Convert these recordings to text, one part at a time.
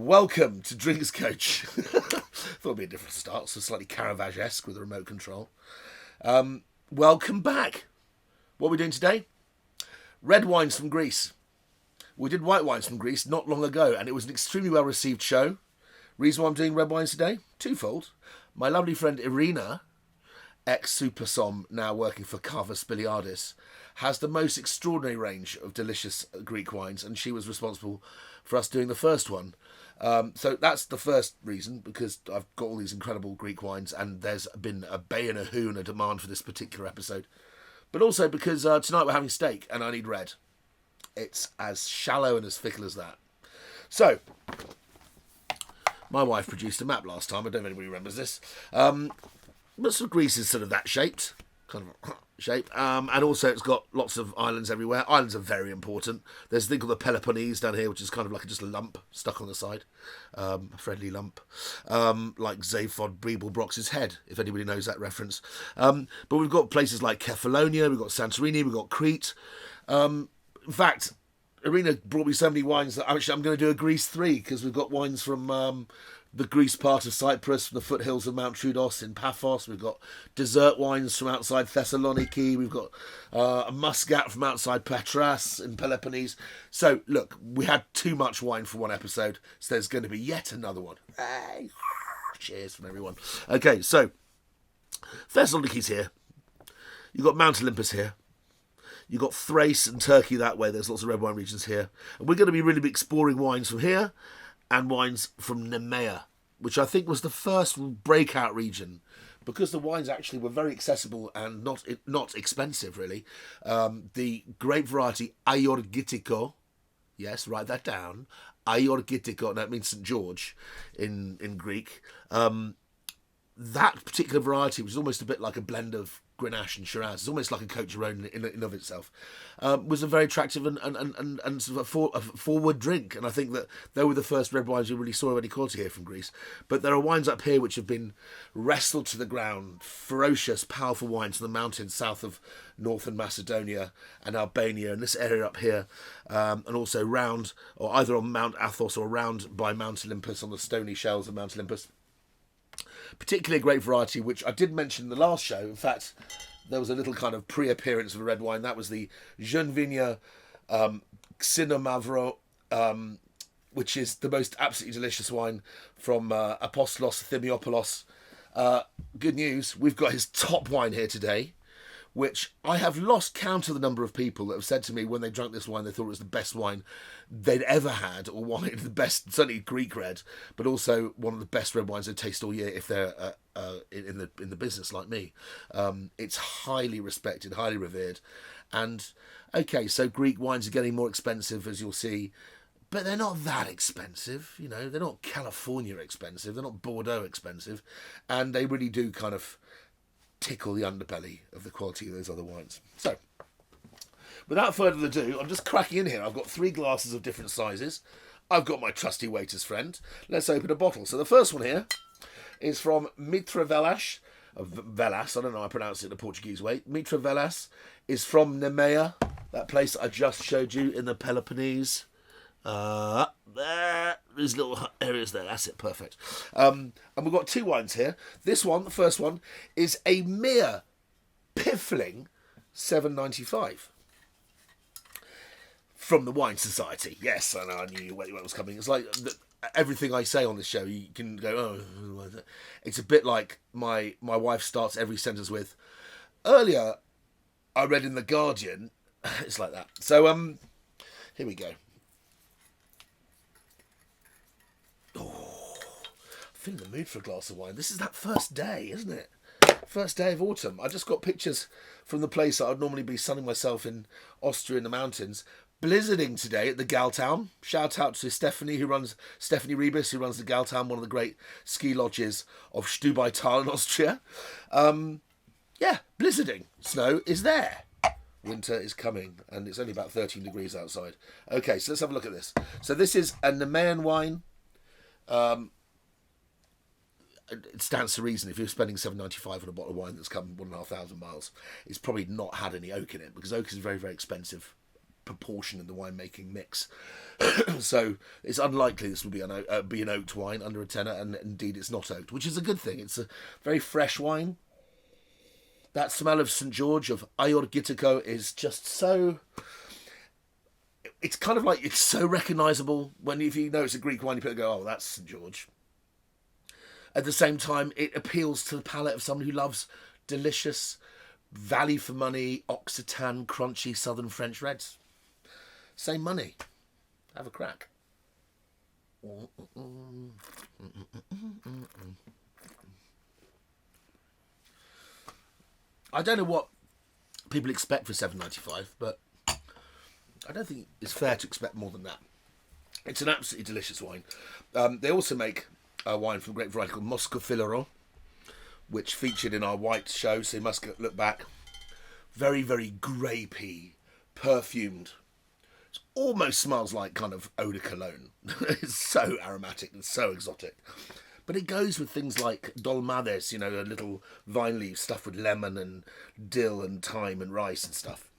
Welcome to Drinks Coach. Thought it'd be a different start, so slightly Caravage-esque with a remote control. Welcome back. What are we doing today? Red wines from Greece. We did white wines from Greece not long ago, and it was an extremely well-received show. Reason why I'm doing red wines today? Twofold. My lovely friend Irina, ex-super som, now working for Kavas Biliadis, has the most extraordinary range of delicious Greek wines, and she was responsible for us doing the first one. So that's the first reason, because I've got all these incredible Greek wines, and there's been a bay and a who and a demand for this particular episode. But also because tonight we're having steak, and I need red. It's as shallow and as fickle as that. So, my wife produced a map last time. I don't know if anybody remembers this. But sort of Greece is sort of that shaped, kind of shape. And also it's got lots of islands everywhere. Islands are very important. There's a thing called the Peloponnese down here, which is kind of like just a lump stuck on the side. A friendly lump. Like Zaphod Beeblebrox's head, if anybody knows that reference. But we've got places like Kefalonia, we've got Santorini, we've got Crete. In fact, Irina brought me so many wines that I'm going to do a Greece 3, because we've got wines from the Greece part of Cyprus, from the foothills of Mount Troodos in Paphos. We've got dessert wines from outside Thessaloniki. We've got a muscat from outside Patras in Peloponnese. So, look, we had too much wine for one episode, so there's going to be yet another one. Hey, cheers from everyone. Okay, so Thessaloniki's here. You've got Mount Olympus here. You've got Thrace and Turkey that way. There's lots of red wine regions here. And we're going to be really exploring wines from here and wines from Nemea, which I think was the first breakout region, because the wines actually were very accessible and not expensive, really. The grape variety Agiorgitiko, yes, write that down, Agiorgitiko, that means St. George in Greek. That particular variety, which is almost a bit like a blend of Grenache and Shiraz, it's almost like a Côte d'Ivoire in of itself, was a very attractive and sort of a forward drink. And I think that they were the first red wines you really saw of any quality here from Greece. But there are wines up here which have been wrestled to the ground, ferocious, powerful wines from the mountains south of northern Macedonia and Albania, and this area up here, and also round, or either on Mount Athos or round by Mount Olympus, on the stony shelves of Mount Olympus. Particularly a great variety, which I did mention in the last show. In fact, there was a little kind of pre-appearance of a red wine. That was the Jeune Vigne Xinomavro, which is the most absolutely delicious wine from Apostolos Thymiopoulos. Good news, we've got his top wine here today, which I have lost count of the number of people that have said to me when they drank this wine, they thought it was the best wine they'd ever had, or wine, the best, certainly Greek red, but also one of the best red wines they taste all year if they're in the business like me. It's highly respected, highly revered. And, okay, so Greek wines are getting more expensive, as you'll see, but they're not that expensive, you know, they're not California expensive, they're not Bordeaux expensive, and they really do kind of tickle the underbelly of the quality of those other wines. So, without further ado, I'm just cracking in here. I've got 3 glasses of different sizes. I've got my trusty waiter's friend. Let's open a bottle. So the first one here is from Mitravelas. Velas, I don't know how I pronounce it the Portuguese way. Mitravelas is from Nemea, that place I just showed you in the Peloponnese. There, these little areas there, that's it, perfect. And we've got 2 wines here. This one, the first one, is a mere piffling $7.95 from the Wine Society. Yes, I know, I knew where it was coming. It's like everything I say on this show, you can go, oh, it's a bit like my wife starts every sentence with, earlier I read in The Guardian. It's like that. So, here we go. In the mood for a glass of wine. This is that first day, isn't it? First day of autumn. I just got pictures from the place that I'd normally be sunning myself in Austria in the mountains. Blizzarding today at the Galtown. Shout out to Stephanie Rebus, who runs the Galtown, one of the great ski lodges of Stubaital in Austria. Yeah, blizzarding. Snow is there. Winter is coming, and it's only about 13 degrees outside. Okay, so let's have a look at this. So this is a Nemean wine. It stands to reason if you're spending $7.95 on a bottle of wine that's come 1,500 miles, it's probably not had any oak in it, because oak is very, very expensive proportion in the winemaking mix. So it's unlikely this will be an oaked wine under a tenner, and indeed it's not oaked, which is a good thing. It's a very fresh wine. That smell of St. George, of Agiorgitiko, is just so... It's kind of like, it's so recognisable. If you know it's a Greek wine, you go, oh, that's St. George. At the same time, it appeals to the palate of someone who loves delicious, value for money, Occitan, crunchy Southern French reds. Same money. Have a crack. I don't know what people expect for $7.95, but I don't think it's fair to expect more than that. It's an absolutely delicious wine. They also make a wine from a great variety called Phwooarrr, which featured in our white show, so you must look back. Very, very grapey, perfumed. It almost smells like kind of eau de cologne. It's so aromatic and so exotic. But it goes with things like dolmades, a little vine leaf stuffed with lemon and dill and thyme and rice and stuff.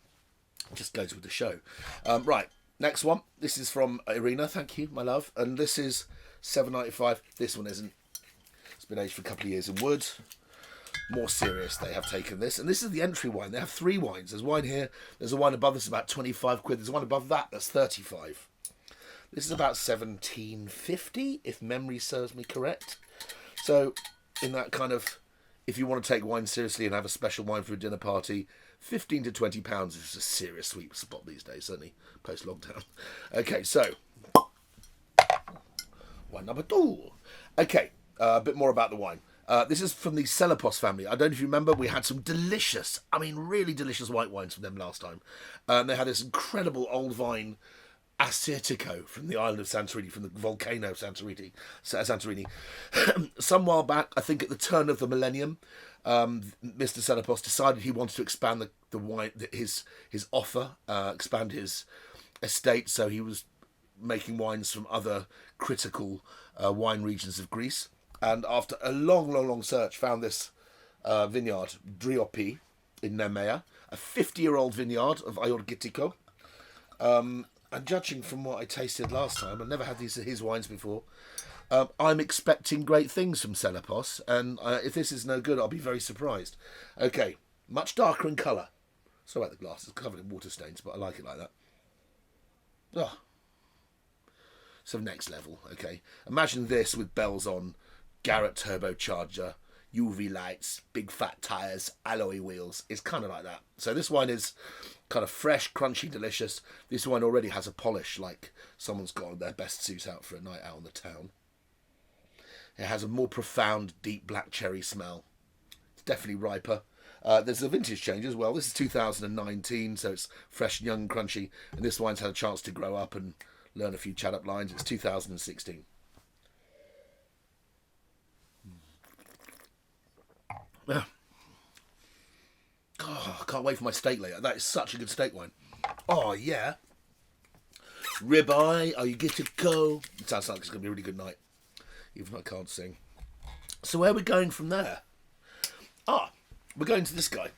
It just goes with the show. Right, next one. This is from Irina. Thank you, my love. And this is $7.95. This one isn't. It's been aged for a couple of years in wood. More serious, they have taken this. And this is the entry wine. They have 3 wines. There's wine here. There's a wine above this, about 25 quid. There's one above that, that's 35. This is about 17.50, if memory serves me correct. So, in that kind of, if you want to take wine seriously and have a special wine for a dinner party, £15 to £20 is a serious sweet spot these days, certainly post-lockdown. Okay, so, wine number 2. Okay, a bit more about the wine. This is from the Xinomavro family. I don't know if you remember, we had some delicious, really delicious white wines from them last time. They had this incredible old vine Agiorgitiko from the island of Santorini, from the volcano of Santorini. Some while back, I think at the turn of the millennium, Mr. Xinomavro decided he wanted to expand the wine, his offer, expand his estate. So he was making wines from other critical wine regions of Greece. And after a long search, found this vineyard, Driopi, in Nemea, a 50-year-old vineyard of Agiorgitiko. And judging from what I tasted last time, I've never had his wines before, I'm expecting great things from Xinomavro, and if this is no good, I'll be very surprised. Okay, much darker in colour. Sorry about the glass, it's covered in water stains, but I like it like that. Oh. So next level, okay. Imagine this with bells on, Garrett turbocharger, UV lights, big fat tyres, alloy wheels. It's kind of like that. So this wine is kind of fresh, crunchy, delicious. This wine already has a polish, like someone's got their best suit out for a night out on the town. It has a more profound, deep black cherry smell. It's definitely riper. There's a vintage change as well. This is 2019, so it's fresh, young, crunchy. And this wine's had a chance to grow up and learn a few chat-up lines. It's 2016. Yeah. Oh, I can't wait for my steak later. That is such a good steak wine. Oh, yeah. Ribeye, Agiorgitiko. It sounds like it's going to be a really good night, even if I can't sing. So where are we going from there? We're going to this guy.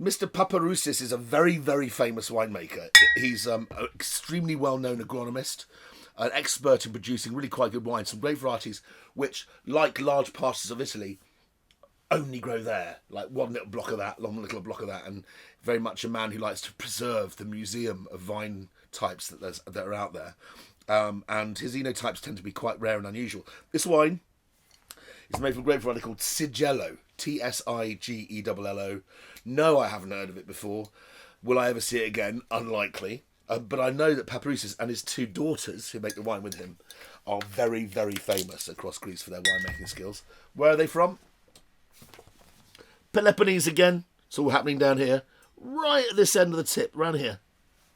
Mr. Parparoussis is a very, very famous winemaker. He's an extremely well-known agronomist, an expert in producing really quite good wines, some great varieties, which, like large parts of Italy, only grow there, like one little block of that, one little block of that, and very much a man who likes to preserve the museum of vine types that are out there. And his enotypes tend to be quite rare and unusual. This wine is made from a great variety called Sigillo, T-S-I-G-E-L-L-O. No, I haven't heard of it before. Will I ever see it again? Unlikely. But I know that Parparoussis and his 2 daughters, who make the wine with him, are very, very famous across Greece for their winemaking skills. Where are they from? Peloponnese again. It's all happening down here. Right at this end of the tip, round here.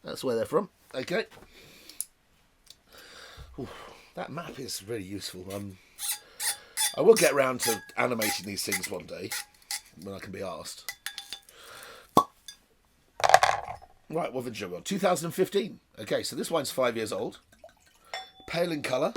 That's where they're from. Okay. Ooh, that map is really useful. I will get around to animating these things one day, when I can be asked. Right, what vintage have we got? 2015. Okay, so this wine's 5 years old. Pale in colour.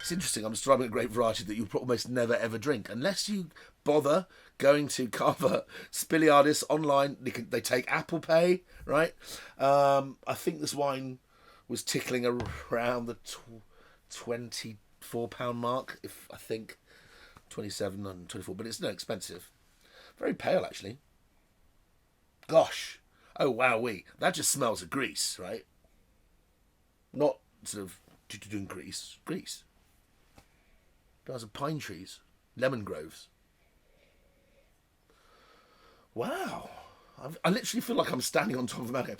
It's interesting. I'm describing a grape variety that you'll almost never ever drink unless you bother going to Cava Spiliadis online. They take Apple Pay, right? I think this wine was tickling around the £24 mark, if I think 27 and 24, but it's not expensive. Very pale, actually. Gosh. Oh, wowee. That just smells of grease, right? Not sort of doing grease. Grease. Smells of pine trees. Lemon groves. Wow. I literally feel like I'm standing on top of a mountain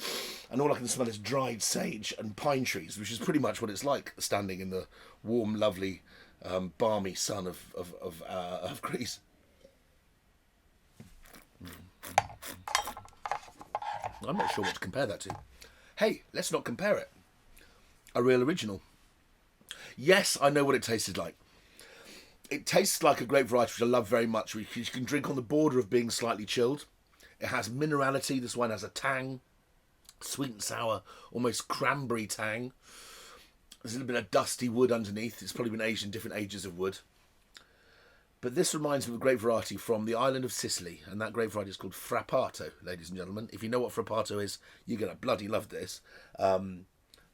and all I can smell is dried sage and pine trees, which is pretty much what it's like standing in the warm, lovely, balmy sun of Greece. I'm not sure what to compare that to. Hey, let's not compare it. A real original. Yes, I know what it tasted like. It tastes like a grape variety which I love very much, which you can drink on the border of being slightly chilled. It has minerality. This wine has a tang, sweet and sour, almost cranberry tang. There's a little bit of dusty wood underneath. It's probably been aged in different ages of wood. But this reminds me of a grape variety from the island of Sicily, and that grape variety is called Frappato, ladies and gentlemen. If you know what Frappato is, you're going to bloody love this.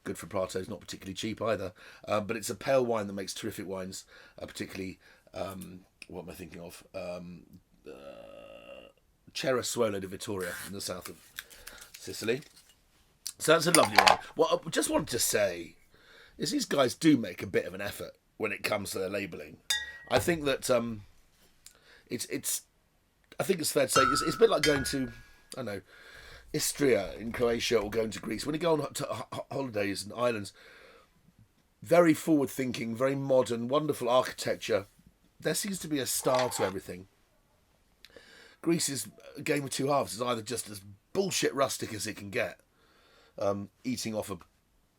Good Frappato is not particularly cheap either, but it's a pale wine that makes terrific wines, particularly, what am I thinking of? Chora di Vittoria in the south of Sicily. So that's a lovely one. What I just wanted to say is these guys do make a bit of an effort when it comes to their labelling. I think that I think it's fair to say it's a bit like going to, I don't know, Istria in Croatia or going to Greece. When you go on to holidays and islands, very forward-thinking, very modern, wonderful architecture. There seems to be a style to everything. Greece is a game of two halves. It's either just as bullshit rustic as it can get, eating off a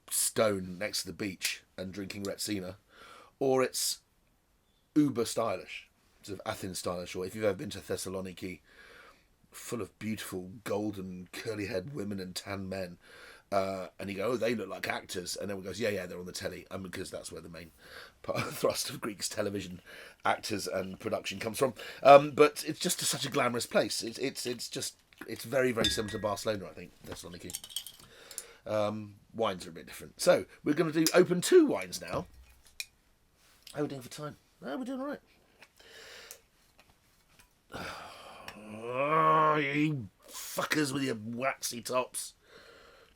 stone next to the beach and drinking Retsina, or it's uber stylish, sort of Athens stylish, or if you've ever been to Thessaloniki, full of beautiful golden curly-haired women and tan men, and you go, oh, they look like actors, and everyone goes, yeah, they're on the telly, because that's where the main thrust of Greek's television actors and production comes from. But it's just such a glamorous place. It's very, very similar to Barcelona, I think, Thessaloniki. Wines are a bit different. So we're going to do open 2 wines now. How are we doing for time? No, we're doing all right. Oh, you fuckers with your waxy tops.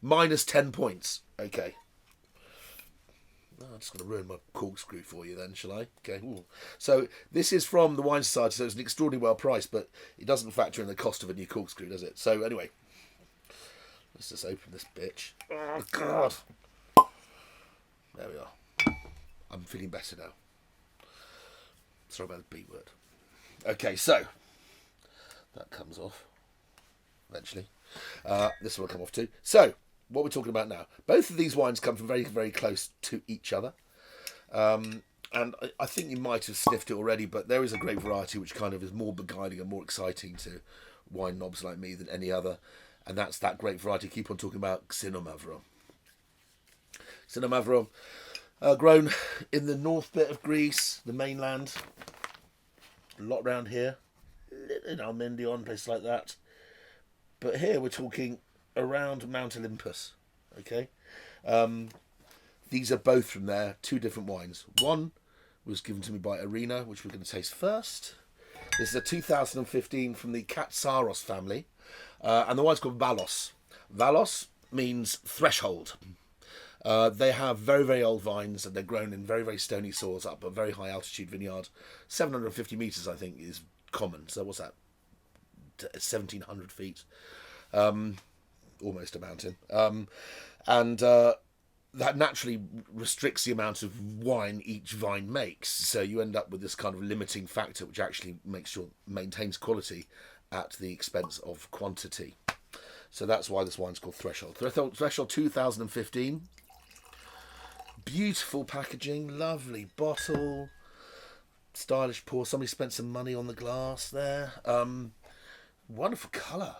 Minus 10 points. Okay. Oh, I'm just going to ruin my corkscrew for you then, shall I? Okay. Ooh. So this is from the Wine Society, so it's an extraordinarily well priced, but it doesn't factor in the cost of a new corkscrew, does it? So anyway, let's just open this bitch. Oh, God. There we are. I'm feeling better now. Sorry about the B word. Okay, so that comes off eventually. This will come off too. So, what we're talking about now. Both of these wines come from very, very close to each other. And I think you might have sniffed it already, but there is a grape variety which kind of is more beguiling and more exciting to wine knobs like me than any other. And that's that grape variety I keep on talking about, Xinomavro. Xinomavro, grown in the north bit of Greece, the mainland. A lot around here. In Almendion, places like that. But here we're talking around Mount Olympus. Okay? These are both from there, 2 different wines. One was given to me by Irina, which we're going to taste first. This is a 2015 from the Katsaros family. And the wine's called Valos. Valos means threshold. They have very, very old vines, and they're grown in very, very stony soils up a very high altitude vineyard. 750 metres, I think, is common. So what's that? 1,700 feet. Almost a mountain. And that naturally restricts the amount of wine each vine makes. So you end up with this kind of limiting factor, which actually maintains quality at the expense of quantity. So that's why this wine's called Threshold. Threshold 2015. Beautiful packaging, lovely bottle, stylish pour. Somebody spent some money on the glass there. Wonderful colour.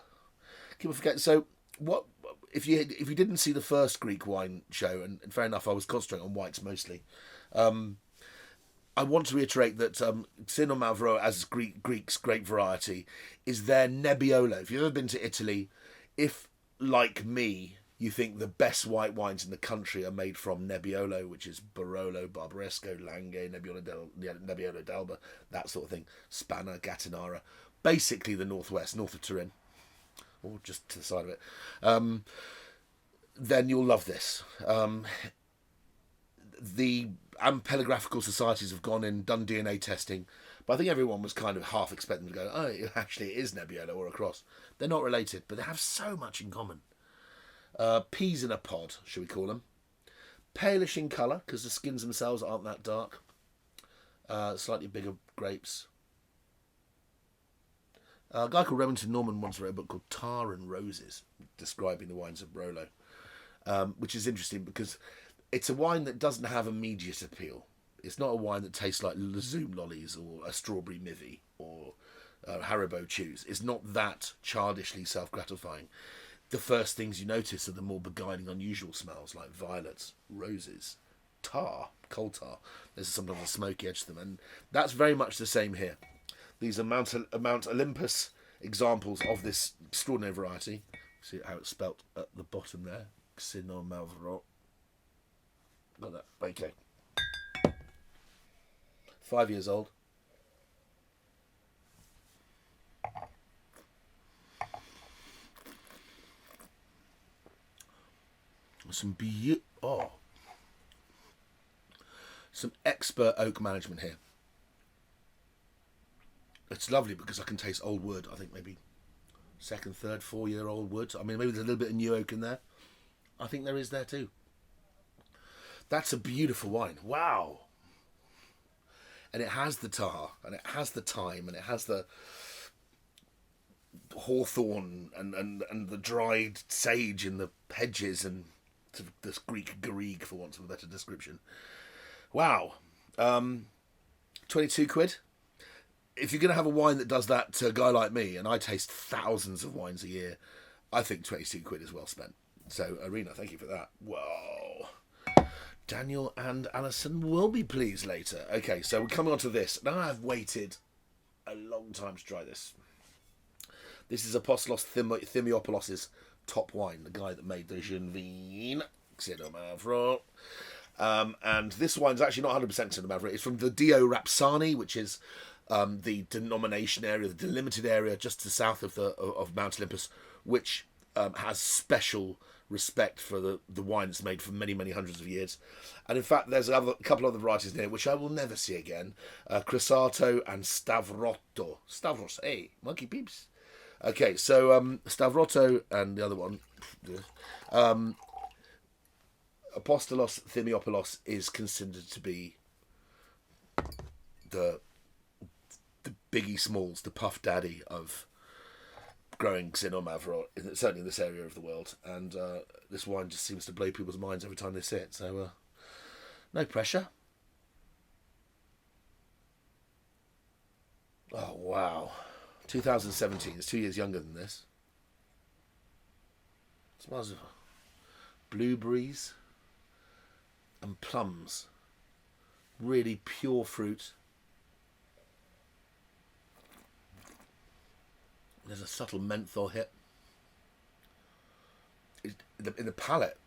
Keep on forgetting. So, what if you didn't see the first Greek wine show? And fair enough, I was concentrating on whites mostly. I want to reiterate that Xinomavro, as Greek's grape variety, is their Nebbiolo. If you've ever been to Italy, if, like me, you think the best white wines in the country are made from Nebbiolo, which is Barolo, Barbaresco, Langhe, Nebbiolo d'Alba, that sort of thing, Spanna, Gattinara, basically the northwest, north of Turin, or just to the side of it, then you'll love this. The ampelographical societies have gone in, done DNA testing, but I think everyone was kind of half expecting to go, oh, actually it is Nebbiolo or a cross. They're not related, but they have so much in common. Peas in a pod, should we call them. Palish in colour, because the skins themselves aren't that dark. Slightly bigger grapes. A guy called Remington Norman once wrote a book called Tar and Roses, describing the wines of Barolo, which is interesting because it's a wine that doesn't have immediate appeal. It's not a wine that tastes like Zoom lollies or a strawberry mivvy or Haribo chews. It's not that childishly self-gratifying. The first things you notice are the more beguiling, unusual smells like violets, roses, tar, coal tar. There's sometimes a smoky edge to them, and that's very much the same here. These are Mount Olympus examples of this extraordinary variety. See how it's spelt at the bottom there. Xinomavro. Got that. Okay. 5 years old. Some expert oak management here. It's lovely because I can taste old wood. I think maybe 2nd, 3rd, 4-year-old wood. I mean, maybe there's a little bit of new oak in there. I think there is there too. That's a beautiful wine. Wow. And it has the tar, and it has the thyme, and it has the hawthorn and the dried sage in the hedges and sort of this Greek garrigue, for want of a better description. Wow. 22 quid. If you're going to have a wine that does that to a guy like me, and I taste thousands of wines a year, I think 22 quid is well spent. So, Arena, thank you for that. Whoa. Daniel and Alison will be pleased later. Okay, so we're coming on to this. Now I've waited a long time to try this. This is Apostolos Thymiopoulos' top wine, the guy that made the Genevieve Xinomavro. And this wine's actually not 100% Xinomavro. It's from the Dio Rapsani, which is the denomination area, the delimited area just to the south of Mount Olympus, which has special respect for the wine that's made for many, many hundreds of years. And in fact, there's a couple other varieties there which I will never see again. Crisato and Stavrotto. Stavros, hey, monkey peeps. Okay, so Stavrotto and the other one, Apostolos Thymiopoulos, is considered to be the Biggie Smalls, the Puff Daddy of growing Xinomavro, certainly in this area of the world. And this wine just seems to blow people's minds every time they see it. So no pressure. Oh, wow. 2017. It's 2 years younger than this. It smells of blueberries and plums. Really pure fruit. There's a subtle menthol hit. In the palate,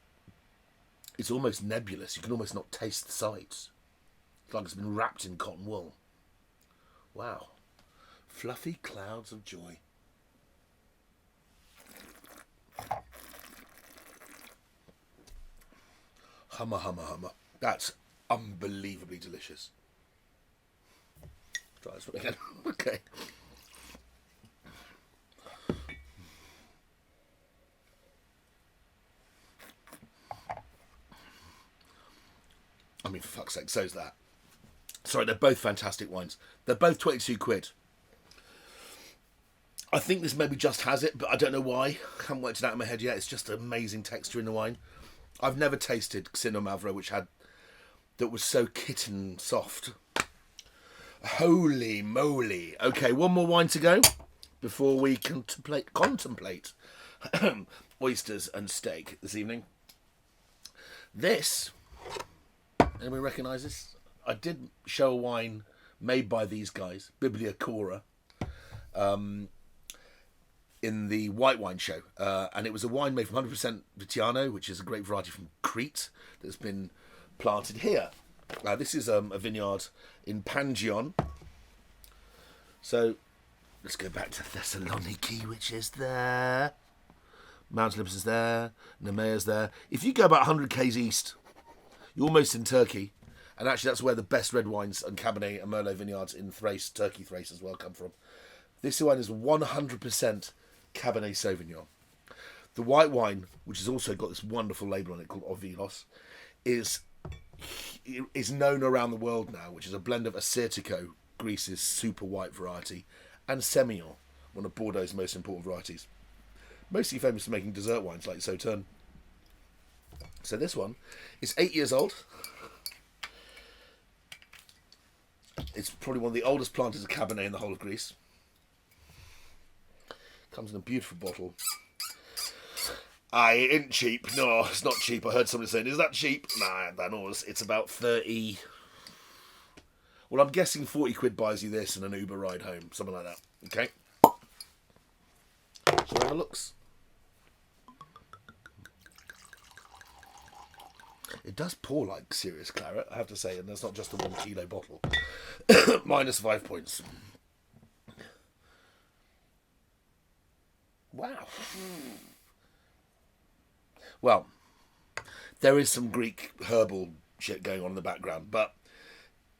it's almost nebulous. You can almost not taste the sides. It's like it's been wrapped in cotton wool. Wow. Fluffy clouds of joy. Hummer, hummer, hummer. That's unbelievably delicious. Try this one again. Okay. I mean, for fuck's sake, so's that. Sorry, they're both fantastic wines. They're both 22 quid. I think this maybe just has it, but I don't know why. I haven't worked it out in my head yet. It's just amazing texture in the wine. I've never tasted Xinomavro that was so kitten soft. Holy moly. Okay, one more wine to go before we contemplate oysters and steak this evening. This, anybody recognise this? I did show a wine made by these guys, Biblia Chora, in the white wine show, and it was a wine made from 100% Vitiano, which is a great variety from Crete that's been planted here. This is a vineyard in Pangion. So let's go back to Thessaloniki, which is there. Mount Olympus is there. Nemea is there. If you go about 100 k's east, you're almost in Turkey. And actually that's where the best red wines and Cabernet and Merlot vineyards in Thrace, Turkey Thrace as well, come from. This wine is 100% Cabernet Sauvignon. The white wine, which has also got this wonderful label on it called Ovilos, is known around the world now, which is a blend of Agiorgitiko, Greece's super white variety, and Semillon, one of Bordeaux's most important varieties. Mostly famous for making dessert wines like Sauterne. So this one is 8 years old. It's probably one of the oldest planters of Cabernet in the whole of Greece. Comes in a beautiful bottle. It ain't cheap. No, it's not cheap. I heard somebody saying, is that cheap? Nah, that knows. It's about 30... Well, I'm guessing 40 quid buys you this and an Uber ride home. Something like that. Okay? Shall we have a looks? It does pour like serious claret, I have to say, and that's not just a 1 kilo bottle. Minus 5 points. Wow. Well, there is some Greek herbal shit going on in the background, but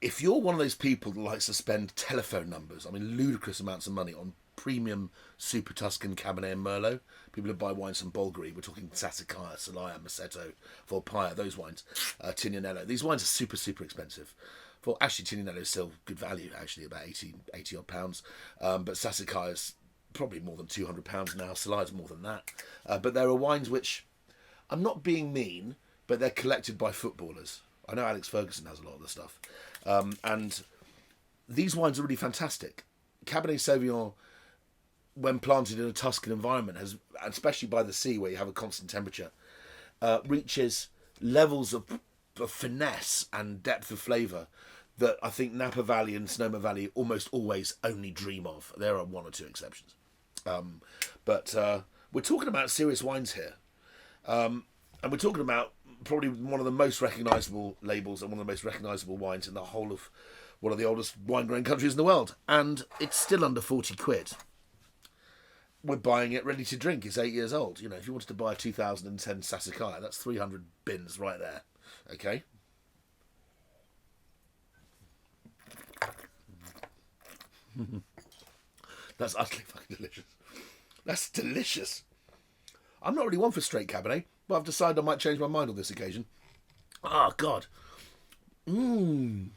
if you're one of those people that likes to spend telephone numbers, I mean ludicrous amounts of money on premium Super Tuscan Cabernet and Merlot, people who buy wines from Bulgari, we're talking Sassicaia, Celaya, Maceto, Volpaia, those wines, Tignanello. These wines are super, super expensive. For actually, Tignanello is still good value, actually, about 80 odd pounds, but Sassicaia is probably more than £200 now. Celaia's more than that. But there are wines which, I'm not being mean, but they're collected by footballers. I know Alex Ferguson has a lot of the stuff. And these wines are really fantastic. Cabernet Sauvignon, when planted in a Tuscan environment, has, especially by the sea where you have a constant temperature, reaches levels of finesse and depth of flavour that I think Napa Valley and Sonoma Valley almost always only dream of. There are one or two exceptions. But we're talking about serious wines here. And we're talking about probably one of the most recognisable labels and one of the most recognisable wines in the whole of one of the oldest wine-growing countries in the world. And it's still under 40 quid. We're buying it ready to drink. It's 8 years old. You know, if you wanted to buy a 2010 Sassicaia, that's 300 bins right there. Okay? That's utterly fucking delicious. That's delicious. I'm not really one for straight Cabernet, but I've decided I might change my mind on this occasion. Oh, God. Right,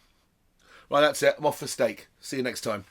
that's it. I'm off for steak. See you next time.